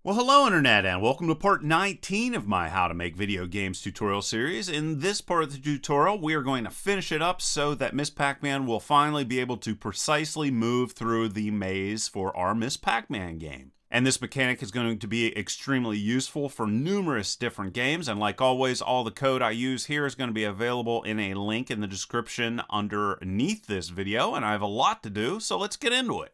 Well, hello Internet, and welcome to part 19 of my How to Make Video Games tutorial series. In this part of the tutorial, we are going to finish it up so that Miss Pac-Man will finally be able to precisely move through the maze for our Miss Pac-Man game. And this mechanic is going to be extremely useful for numerous different games, and like always, all the code I use here is going to be available in a link in the description underneath this video, and I have a lot to do, so let's get into it.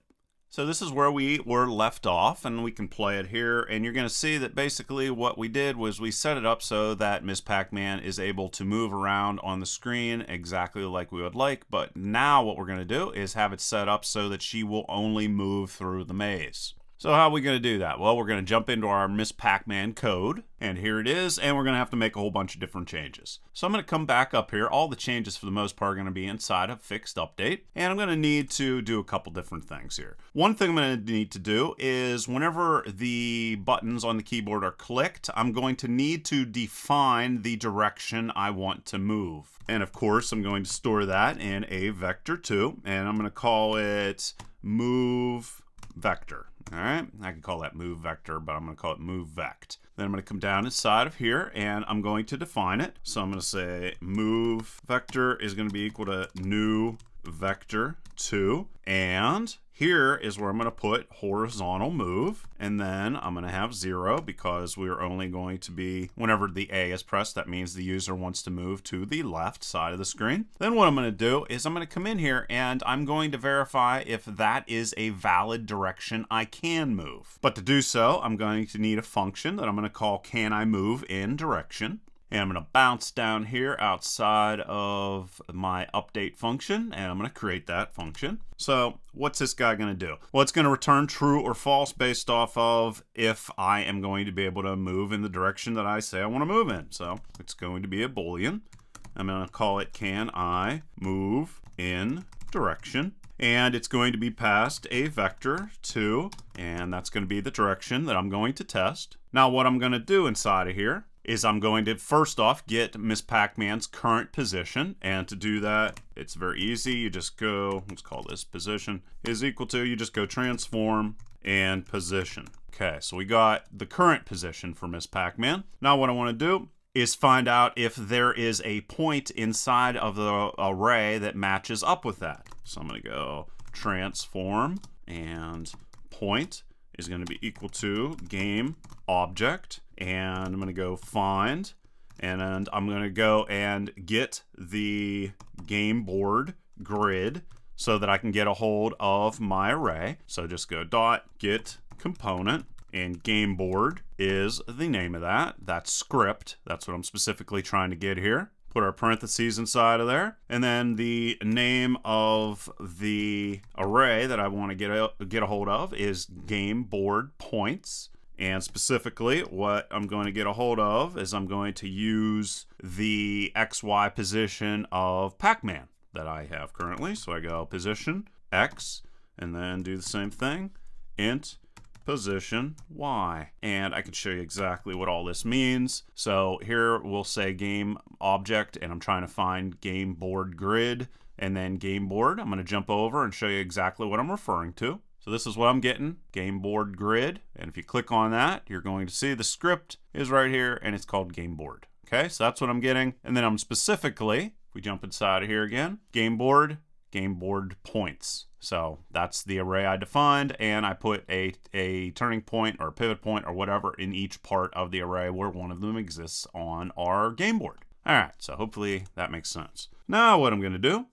So this is where we were left off, and we can play it here, and you're going to see that basically what we did was we set it up so that Miss Pac-Man is able to move around on the screen exactly like we would like, but now what we're going to do is have it set up so that she will only move through the maze. So how are we going to do that? Well, we're going to jump into our Miss Pac-Man code, and here it is, and we're going to have to make a whole bunch of different changes. So I'm going to come back up here. All the changes for the most part are going to be inside of fixed update, and I'm going to need to do a couple different things here. One thing I'm going to need to do is whenever the buttons on the keyboard are clicked, I'm going to need to define the direction I want to move. And of course, I'm going to store that in a vector2, and I'm going to call it move vector. All right, I can call that move vector, but I'm going to call it move vect. Then I'm going to come down inside of here and I'm going to define it. So I'm going to say move vector is going to be equal to new vector 2, and here is where I'm going to put horizontal move, and then I'm going to have 0 because we're only going to be, whenever the A is pressed, that means the user wants to move to the left side of the screen. Then what I'm going to do is I'm going to come in here and I'm going to verify if that is a valid direction I can move. But to do so, I'm going to need a function that I'm going to call can I move in direction. And I'm going to bounce down here outside of my update function, and I'm going to create that function. So what's this guy going to do? Well, it's going to return true or false based off of if I am going to be able to move in the direction that I say I want to move in. So it's going to be a Boolean. I'm going to call it can I move in direction. And it's going to be passed a vector 2, and that's going to be the direction that I'm going to test. Now what I'm going to do inside of here is I'm going to first off get Miss Pac-Man's current position, and to do that it's very easy. You just go, let's call this position is equal to, you just go transform and position. Okay, so we got the current position for Miss Pac-Man. Now what I want to do is find out if there is a point inside of the array that matches up with that. So I'm going to go transform, and point is going to be equal to GameObject, and I'm going to go find, and I'm going to go and get the game board grid so that I can get a hold of my array. So just go dot get component, and game board is the name of that. That's script. That's what I'm specifically trying to get here. Put our parentheses inside of there, and then the name of the array that I want to get a hold of is game board points. And specifically, what I'm going to get a hold of is I'm going to use the XY position of Pac-Man that I have currently. So I go position X, and then do the same thing, int position Y, and I can show you exactly what all this means. So here we'll say game object, and I'm trying to find game board grid, and then game board. I'm going to jump over and show you exactly what I'm referring to. So this is what I'm getting, game board grid, and if you click on that, you're going to see the script is right here, and it's called game board. Okay, so that's what I'm getting, and then I'm specifically, if we jump inside of here again, game board points. So that's the array I defined, and I put a turning point or a pivot point or whatever in each part of the array where one of them exists on our game board. All right, so hopefully that makes sense. Now what I'm going to do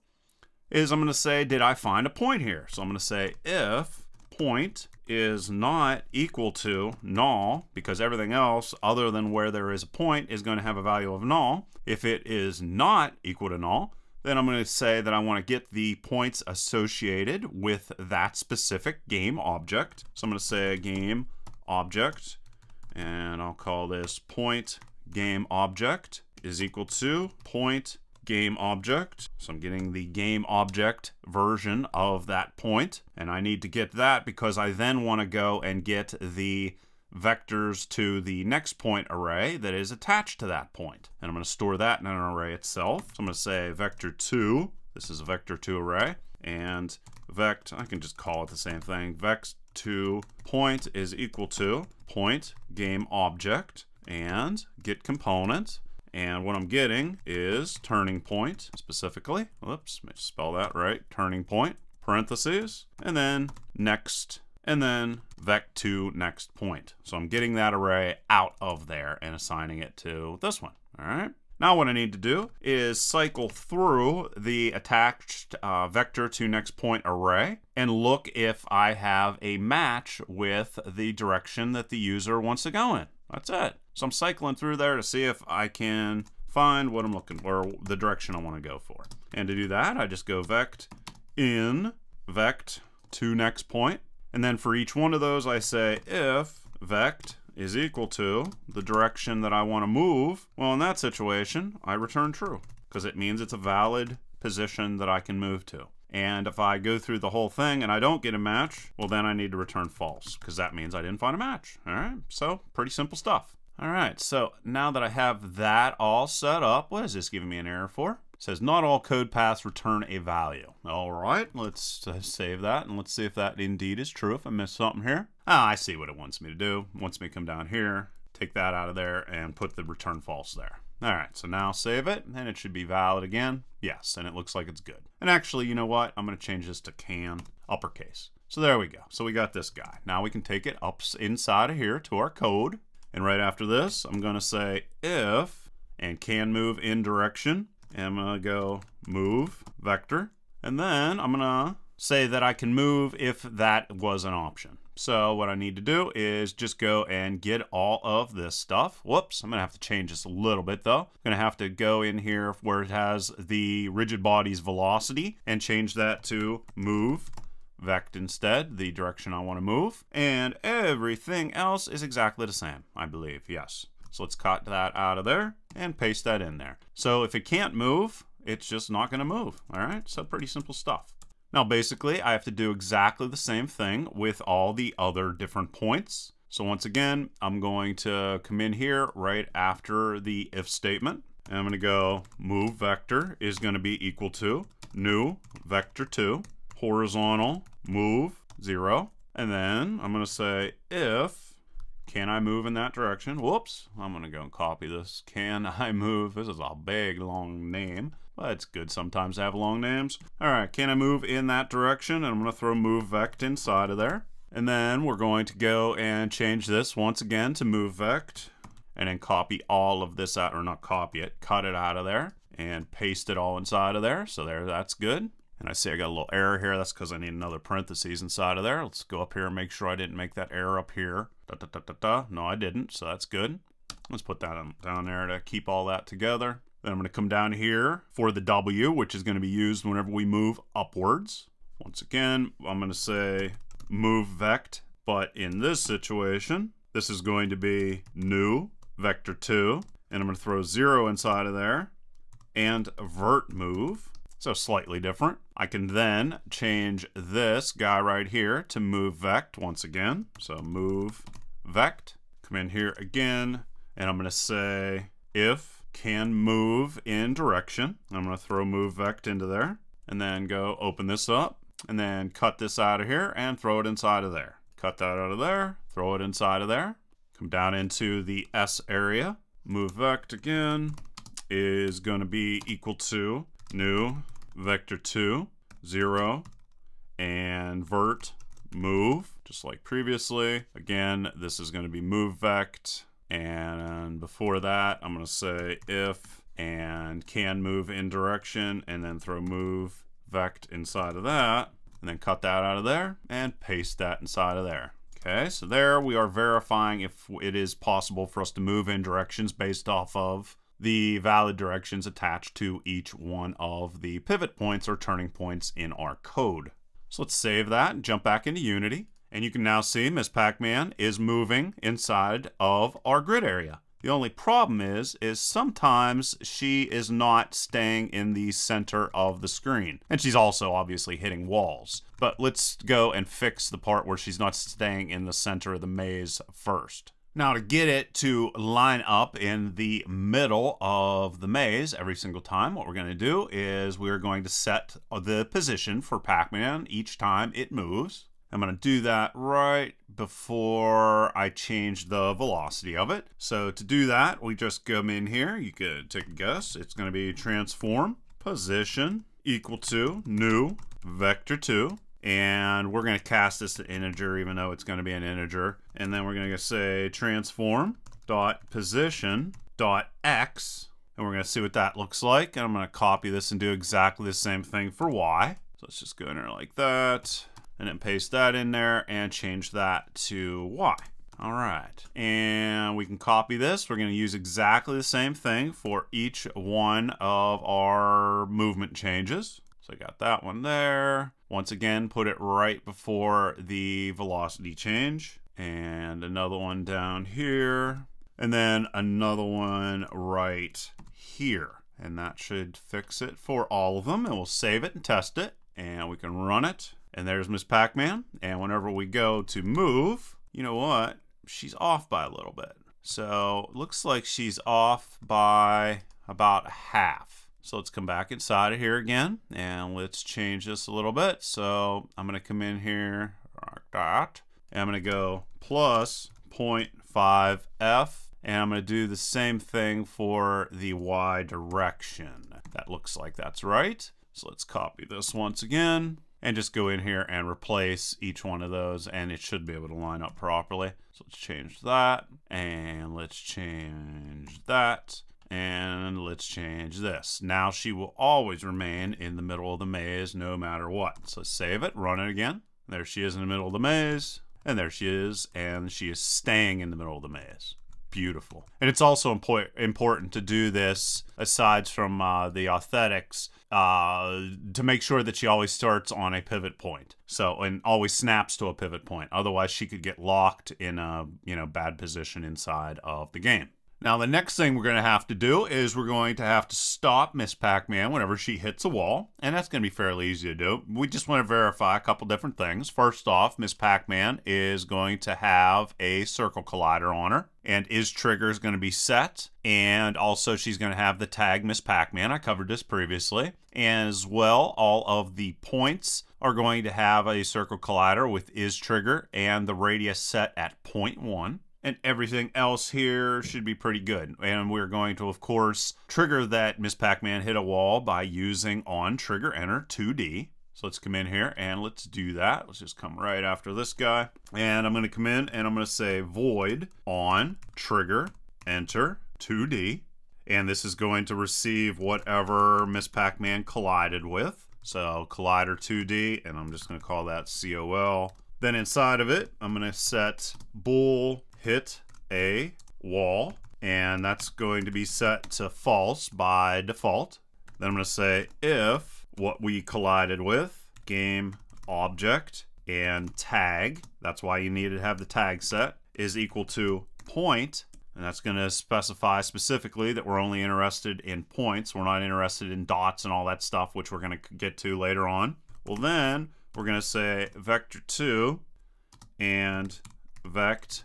is I'm going to say, did I find a point here? So I'm going to say if point is not equal to null, because everything else other than where there is a point is going to have a value of null. If it is not equal to null, then I'm going to say that I want to get the points associated with that specific game object. So I'm going to say game object, and I'll call this point game object is equal to point game object. So I'm getting the game object version of that point, and I need to get that because I then want to go and get the vectors to the next point array that is attached to that point. And I'm going to store that in an array itself. So I'm going to say vector2. This is a vector2 array. And vect, I can just call it the same thing. to point is equal to point GameObject and get component. And what I'm getting is turning point specifically. Whoops, let me spell that right. Turning point, parentheses, and then next, and then vec2 next point. So I'm getting that array out of there and assigning it to this one. All right. Now what I need to do is cycle through the attached vector to next point array and look if I have a match with the direction that the user wants to go in. That's it. So I'm cycling through there to see if I can find what I'm looking for, or the direction I want to go for. And to do that, I just go vect in vect to next point. And then for each one of those, I say if vect is equal to the direction that I want to move. Well, in that situation, I return true because it means it's a valid position that I can move to. And if I go through the whole thing and I don't get a match, well, then I need to return false because that means I didn't find a match. All right, so pretty simple stuff. All right, so now that I have that all set up, what is this giving me an error for? It says not all code paths return a value. All right, let's save that and let's see if that indeed is true. If I missed something here. Ah, I see what it wants me to do. It wants me to come down here, take that out of there, and put the return false there. All right, so now save it, and it should be valid again. Yes, and it looks like it's good. And actually, you know what? I'm going to change this to can, uppercase. So there we go. So we got this guy. Now we can take it up inside of here to our code. And right after this, I'm going to say if, and can move in direction. And I'm going to go move vector. And then I'm going to say that I can move if that was an option. So what I need to do is just go and get all of this stuff. Whoops, I'm going to have to change this a little bit though. I'm going to have to go in here where it has the rigid body's velocity and change that to move vect instead, the direction I want to move. And everything else is exactly the same, I believe, yes. So let's cut that out of there and paste that in there. So if it can't move, it's just not going to move. All right, so pretty simple stuff. Now basically I have to do exactly the same thing with all the other different points. So once again, I'm going to come in here right after the if statement. And I'm going to go move vector is going to be equal to new vector2 horizontal move 0. And then I'm going to say if can I move in that direction? Whoops, I'm going to go and copy this. Can I move? This is a big long name. But it's good sometimes to have long names. All right, can I move in that direction? And I'm going to throw move vect inside of there. And then we're going to go and change this once again to move vect. And then copy all of this out, or not copy it, cut it out of there. And paste it all inside of there. So there, that's good. And I see I got a little error here. That's because I need another parentheses inside of there. Let's go up here and make sure I didn't make that error up here. No, I didn't, so that's good. Let's put that down there to keep all that together. Then I'm going to come down here for the W, which is going to be used whenever we move upwards. Once again, I'm going to say move vect, but in this situation, this is going to be new vector2, and I'm going to throw 0 inside of there, and vert move. So slightly different. I can then change this guy right here to move vect once again. So move vect, come in here again, and I'm going to say if can move in direction. I'm going to throw move vect into there and then go open this up and then cut this out of here and throw it inside of there. Cut that out of there, throw it inside of there. Come down into the S area. Move vect again is going to be equal to new vector2 0 and vert move just like previously. Again, this is going to be move vect. And before that, I'm going to say if and can move in direction and then throw move vect inside of that and then cut that out of there and paste that inside of there. Okay, so there we are verifying if it is possible for us to move in directions based off of the valid directions attached to each one of the pivot points or turning points in our code. So let's save that and jump back into Unity. And you can now see Miss Pac-Man is moving inside of our grid area. The only problem is sometimes she is not staying in the center of the screen. And she's also obviously hitting walls. But let's go and fix the part where she's not staying in the center of the maze first. Now to get it to line up in the middle of the maze every single time, what we're going to do is we're going to set the position for Pac-Man each time it moves. I'm going to do that right before I change the velocity of it. So to do that, we just come in here. You could take a guess. It's going to be transform position equal to new vector 2. And we're going to cast this to integer, even though it's going to be an integer. And then we're going to say transform dot position dot x. And we're going to see what that looks like. And I'm going to copy this and do exactly the same thing for y. So let's just go in there like that. And then paste that in there and change that to y. All right. And we can copy this. We're going to use exactly the same thing for each one of our movement changes. So I got that one there. Once again, put it right before the velocity change. And another one down here. And then another one right here. And that should fix it for all of them. And we'll save it and test it. And we can run it. And there's Miss Pac-Man. And whenever we go to move, you know what? She's off by a little bit. So it looks like she's off by about half. So let's come back inside of here again. And let's change this a little bit. So I'm going to come in here like that. And I'm going to go plus 0.5f. And I'm going to do the same thing for the y direction. That looks like that's right. So let's copy this once again. And just go in here and replace each one of those, and it should be able to line up properly. So let's change that, and let's change that, and let's change this. Now she will always remain in the middle of the maze no matter what. So save it, run it again. There she is in the middle of the maze, and there she is staying in the middle of the maze. Beautiful. And it's also important to do this, aside from the authentics, to make sure that she always starts on a pivot point. So, and always snaps to a pivot point. Otherwise, she could get locked in a bad position inside of the game. Now, the next thing we're going to have to do is we're going to have to stop Miss Pac-Man whenever she hits a wall. And that's going to be fairly easy to do. We just want to verify a couple different things. First off, Miss Pac-Man is going to have a circle collider on her. And is trigger is going to be set. And also she's going to have the tag Miss Pac-Man. I covered this previously. And as well, all of the points are going to have a circle collider with is trigger and the radius set at 0.1. And everything else here should be pretty good. And we're going to, of course, trigger that Miss Pac-Man hit a wall by using Ontriggerenter 2D. So let's come in here and let's do that. Let's just come right after this guy. And I'm going to come in and I'm going to say void Ontriggerenter 2D. And this is going to receive whatever Miss Pac-Man collided with. So collider 2D, and I'm just going to call that COL. Then inside of it, I'm going to set bool hit a wall, and that's going to be set to false by default. Then I'm going to say if what we collided with, game object and tag, that's why you need to have the tag set, is equal to point, and that's going to specify specifically that we're only interested in points. We're not interested in dots and all that stuff, which we're going to get to later on. Well, then we're going to say vector2 and vect2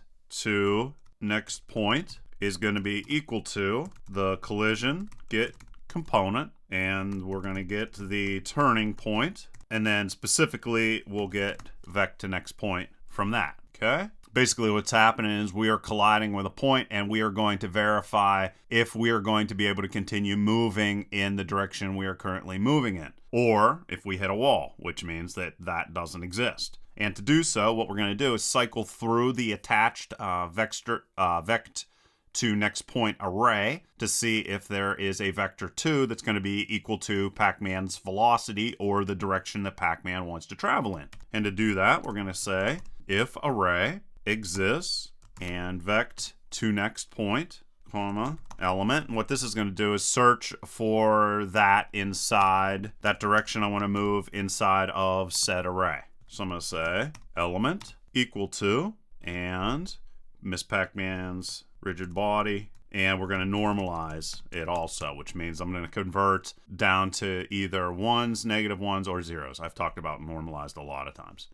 next point is going to be equal to the collision get component, and we're going to get the turning point, and then specifically we'll get vect to next point from that. Okay, basically what's happening is we are colliding with a point, and we are going to verify if we are going to be able to continue moving in the direction we are currently moving in, or if we hit a wall, which means that that doesn't exist. And to do so, what we're going to do is cycle through the attached vect to next point array to see if there is a vector 2 that's going to be equal to Pac-Man's velocity or the direction that Pac-Man wants to travel in. And to do that, we're going to say if array exists and vect to next point, comma, element. And what this is going to do is search for that inside that direction I want to move inside of said array. So I'm going to say element equal to and Miss Pac-Man's rigid body, and we're going to normalize it also, which means I'm going to convert down to either ones, negative ones, or zeros. I've talked about normalized a lot of times.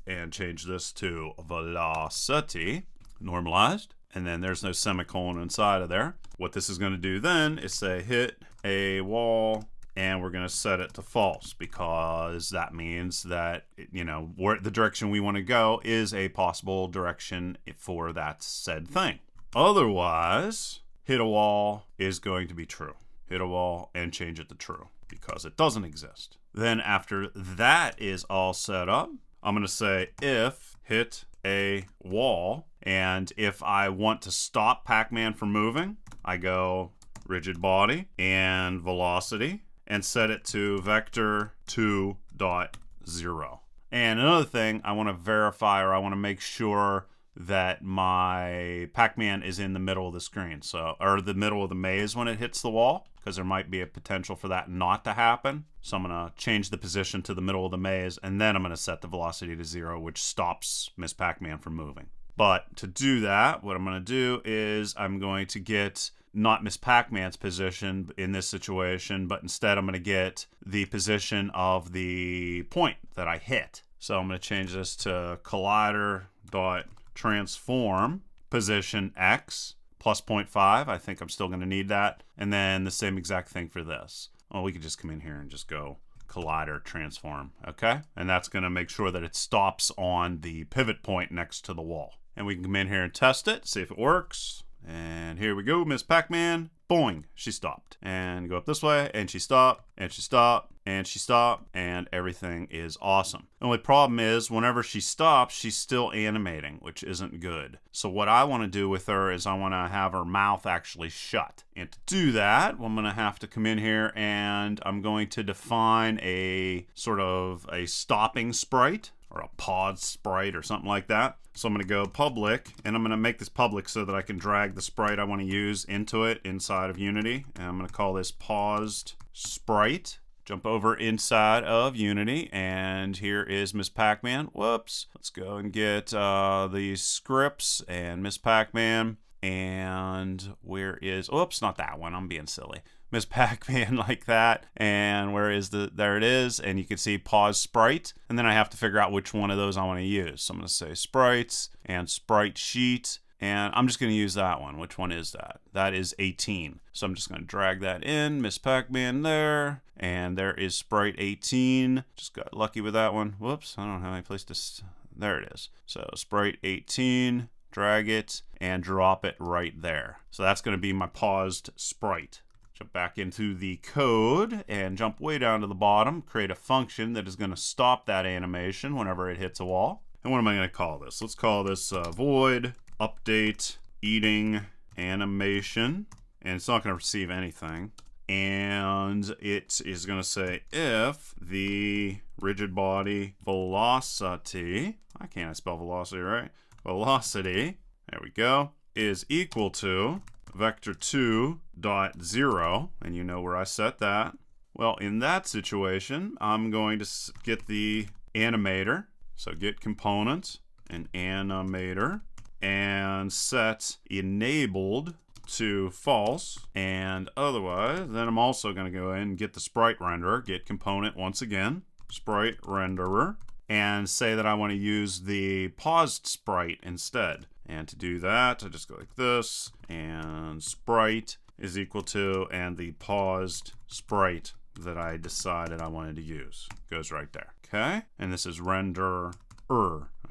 And change this to velocity, normalized, and then there's no semicolon inside of there. What this is going to do then is say hit a wall and we're going to set it to false because that means that, you know, where the direction we want to go is a possible direction for that said thing. Otherwise, hit a wall is going to be true. Hit a wall and change it to true because it doesn't exist. Then after that is all set up, I'm going to say if hit a wall, and if I want to stop Pac-Man from moving, I go rigid body and velocity and set it to vector 2.0. And another thing, I want to verify, or I want to make sure that my Pac-Man is in the middle of the screen, so, or the middle of the maze when it hits the wall, because there might be a potential for that not to happen. So I'm going to change the position to the middle of the maze, and then I'm going to set the velocity to 0, which stops Miss Pac-Man from moving. But to do that, what I'm going to do is I'm going to get not Miss Pac-Man's position in this situation, but instead I'm going to get the position of the point that I hit. So I'm going to change this to collider.transform position X plus 0.5. I think I'm still going to need that. And then the same exact thing for this. Well, we could just come in here and just go collider transform, okay? And that's going to make sure that it stops on the pivot point next to the wall. And we can come in here and test it, see if it works. And here we go, Miss Pac-Man, boing, she stopped. And go up this way, and she stopped, and she stopped, and she stopped, and everything is awesome. The only problem is, whenever she stops, she's still animating, which isn't good. So what I want to do with her is I want to have her mouth actually shut. And to do that, I'm going to have to come in here, and I'm going to define a sort of a stopping sprite, or a pause sprite, or something like that. So I'm going to go public, and I'm going to make this public so that I can drag the sprite I want to use into it inside of Unity. And I'm going to call this paused sprite. Jump over inside of Unity, and here is Miss Pac-Man. Whoops. Let's go and get the scripts and Miss Pac-Man. And where is, oops, not that one. I'm being silly. Miss Pac-Man like that, and where is there it is, and you can see pause sprite, and then I have to figure out which one of those I want to use. So I'm going to say sprites and sprite sheet, and I'm just going to use that one. Which one is that? That is 18. So I'm just going to drag that in, Miss Pac-Man there, and there is sprite 18. Just got lucky with that one. Whoops, I don't have any place to, there it is. So sprite 18, drag it, and drop it right there. So that's going to be my paused sprite. Jump back into the code and jump way down to the bottom, create a function that is going to stop that animation whenever it hits a wall. And what am I going to call this? Let's call this void update eating animation. And it's not going to receive anything. And it is going to say if the rigid body velocity, I can't spell velocity right, velocity, there we go, is equal to vector 2.0, and you know where I set that. Well, in that situation, I'm going to get the animator. So get component and animator and set enabled to false, and otherwise, then I'm also going to go in and get the sprite renderer, get component once again, sprite renderer, and say that I want to use the paused sprite instead. And to do that, I just go like this, and sprite is equal to, and the paused sprite that I decided I wanted to use goes right there, okay? And this is renderer,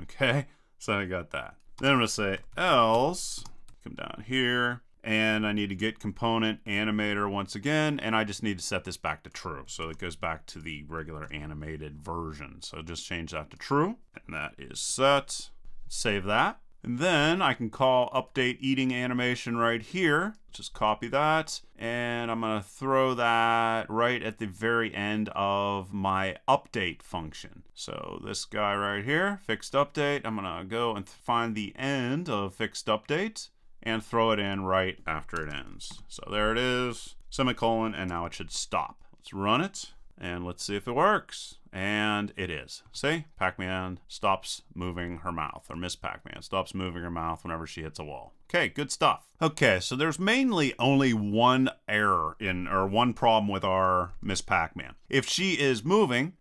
okay? So I got that. Then I'm gonna say else, come down here, and I need to get component animator once again, and I just need to set this back to true. So it goes back to the regular animated version. So just change that to true, and that is set. Save that. And then I can call update eating animation right here. Just copy that, and I'm gonna throw that right at the very end of my update function. So this guy right here, fixed update, I'm gonna go and find the end of fixed update and throw it in right after it ends. So there it is, semicolon, and now it should stop. Let's run it, and let's see if it works. And it is. See? Pac-Man stops moving her mouth, or Miss Pac-Man stops moving her mouth whenever she hits a wall. Okay, good stuff. Okay, so there's mainly only one error or one problem with our Miss Pac-Man. If she is moving,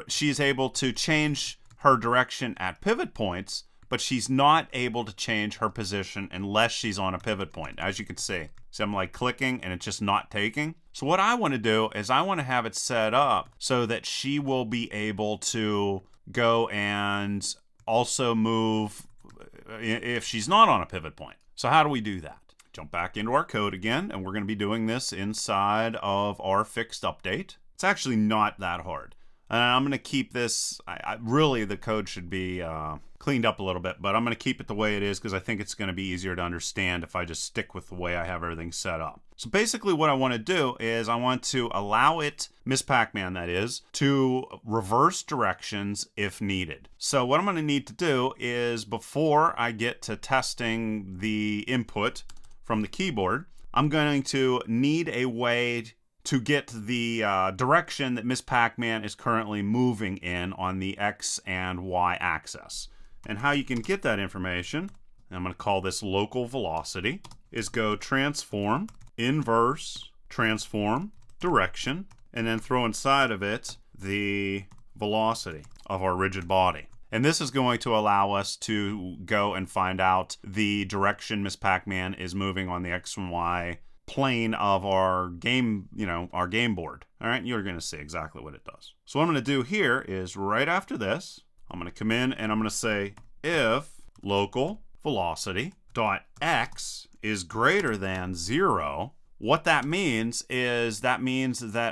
she's able to change her direction at pivot points, but she's not able to change her position unless she's on a pivot point, as you can see. So I'm like clicking and it's just not taking. So what I want to do is I want to have it set up so that she will be able to go and also move if she's not on a pivot point. So how do we do that? Jump back into our code again, and we're going to be doing this inside of our fixed update. It's actually not that hard. And I'm going to keep this, really the code should be cleaned up a little bit, but I'm going to keep it the way it is because I think it's going to be easier to understand if I just stick with the way I have everything set up. So basically what I want to do is I want to allow it, Miss Pac-Man that is, to reverse directions if needed. So what I'm going to need to do is before I get to testing the input from the keyboard, I'm going to need a way to get the direction that Miss Pac-Man is currently moving in on the X and Y axis. And how you can get that information, I'm going to call this local velocity, is go transform, inverse, transform, direction, and then throw inside of it the velocity of our rigid body. And this is going to allow us to go and find out the direction Miss Pac-Man is moving on the X and Y plane of our game, our game board. All right, you're going to see exactly what it does. So what I'm going to do here is right after this, I'm going to come in and I'm going to say if local velocity dot x is greater than 0, what that means is that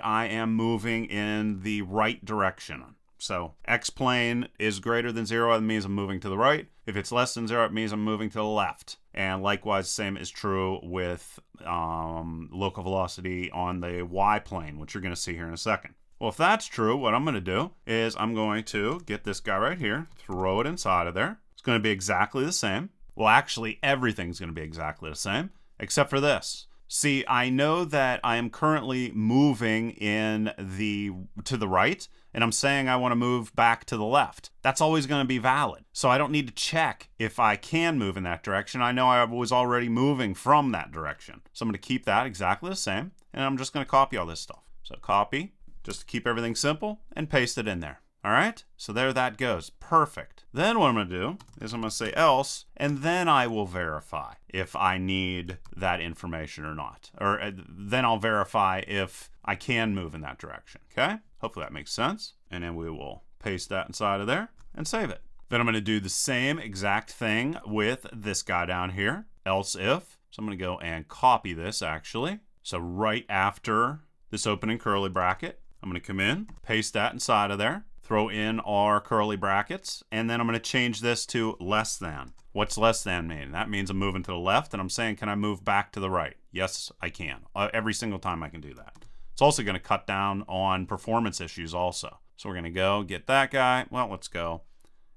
I am moving in the right direction. So X plane is greater than 0, it means I'm moving to the right. If it's less than 0, it means I'm moving to the left. And likewise, the same is true with local velocity on the Y plane, which you're going to see here in a second. Well, if that's true, what I'm going to do is I'm going to get this guy right here, throw it inside of there. It's going to be exactly the same. Well, actually, everything's going to be exactly the same, except for this. See, I know that I am currently moving to the right, and I'm saying I want to move back to the left. That's always going to be valid. So I don't need to check if I can move in that direction. I know I was already moving from that direction. So I'm going to keep that exactly the same, and I'm just going to copy all this stuff. So copy, just to keep everything simple, and paste it in there. All right, so there that goes. Perfect. Then what I'm going to do is I'm going to say else, and then I will verify if I need that information or not. Or then I'll verify if I can move in that direction, okay? Hopefully that makes sense. And then we will paste that inside of there and save it. Then I'm going to do the same exact thing with this guy down here, else if. So I'm going to go and copy this actually. So right after this opening curly bracket, I'm going to come in, paste that inside of there, throw in our curly brackets, and then I'm going to change this to less than. What's less than mean? That means I'm moving to the left, and I'm saying, can I move back to the right? Yes, I can. Every single time I can do that. It's also going to cut down on performance issues also. So we're going to go get that guy. Well, let's go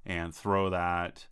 and throw that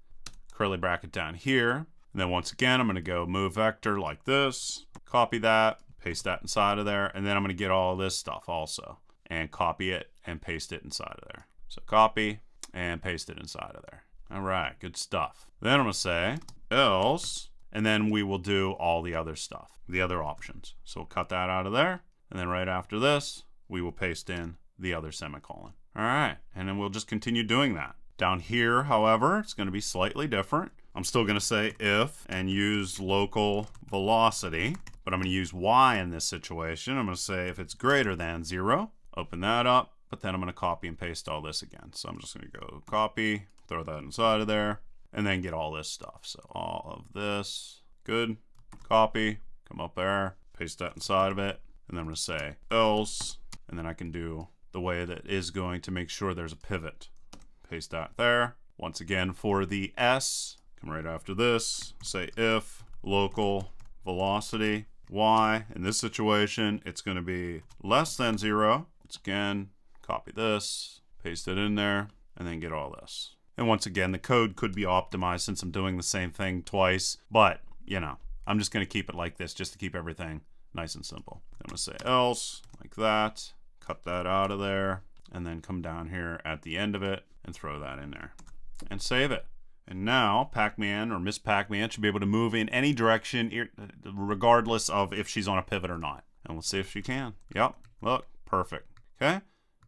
curly bracket down here. And then once again, I'm going to go move vector like this, copy that, paste that inside of there, and then I'm going to get all of this stuff also and copy it and paste it inside of there. So copy and paste it inside of there. All right, good stuff. Then I'm going to say else, and then we will do all the other stuff, the other options. So we'll cut that out of there. And then right after this, we will paste in the other semicolon. All right, and then we'll just continue doing that. Down here, however, it's going to be slightly different. I'm still going to say if and use local velocity, but I'm going to use y in this situation. I'm going to say if it's greater than 0, open that up, but then I'm going to copy and paste all this again. So I'm just going to go copy, throw that inside of there, and then get all this stuff. So all of this, good, copy, come up there, paste that inside of it. And then I'm going to say else, and then I can do the way that is going to make sure there's a pivot. Paste that there. Once again, for the S, come right after this, say if local velocity y. In this situation, it's going to be less than 0. Once again, copy this, paste it in there, and then get all this. And once again, the code could be optimized since I'm doing the same thing twice, but, I'm just going to keep it like this just to keep everything nice and simple. I'm going to say else, like that, cut that out of there, and then come down here at the end of it and throw that in there and save it. And now Pac-Man or Miss Pac-Man should be able to move in any direction regardless of if she's on a pivot or not. And let's see if she can. Yep, look, perfect. Okay,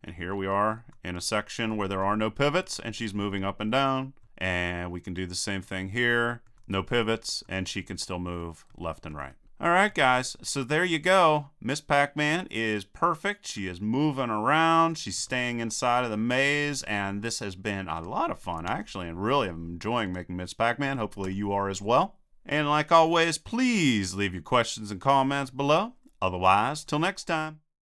and here we are in a section where there are no pivots and she's moving up and down And we can do the same thing here. No pivots, and she can still move left and right. All right, guys, so there you go. Miss Pac-Man is perfect. She is moving around. She's staying inside of the maze, and this has been a lot of fun, actually, and really am enjoying making Miss Pac-Man. Hopefully you are as well. And like always, please leave your questions and comments below. Otherwise, till next time.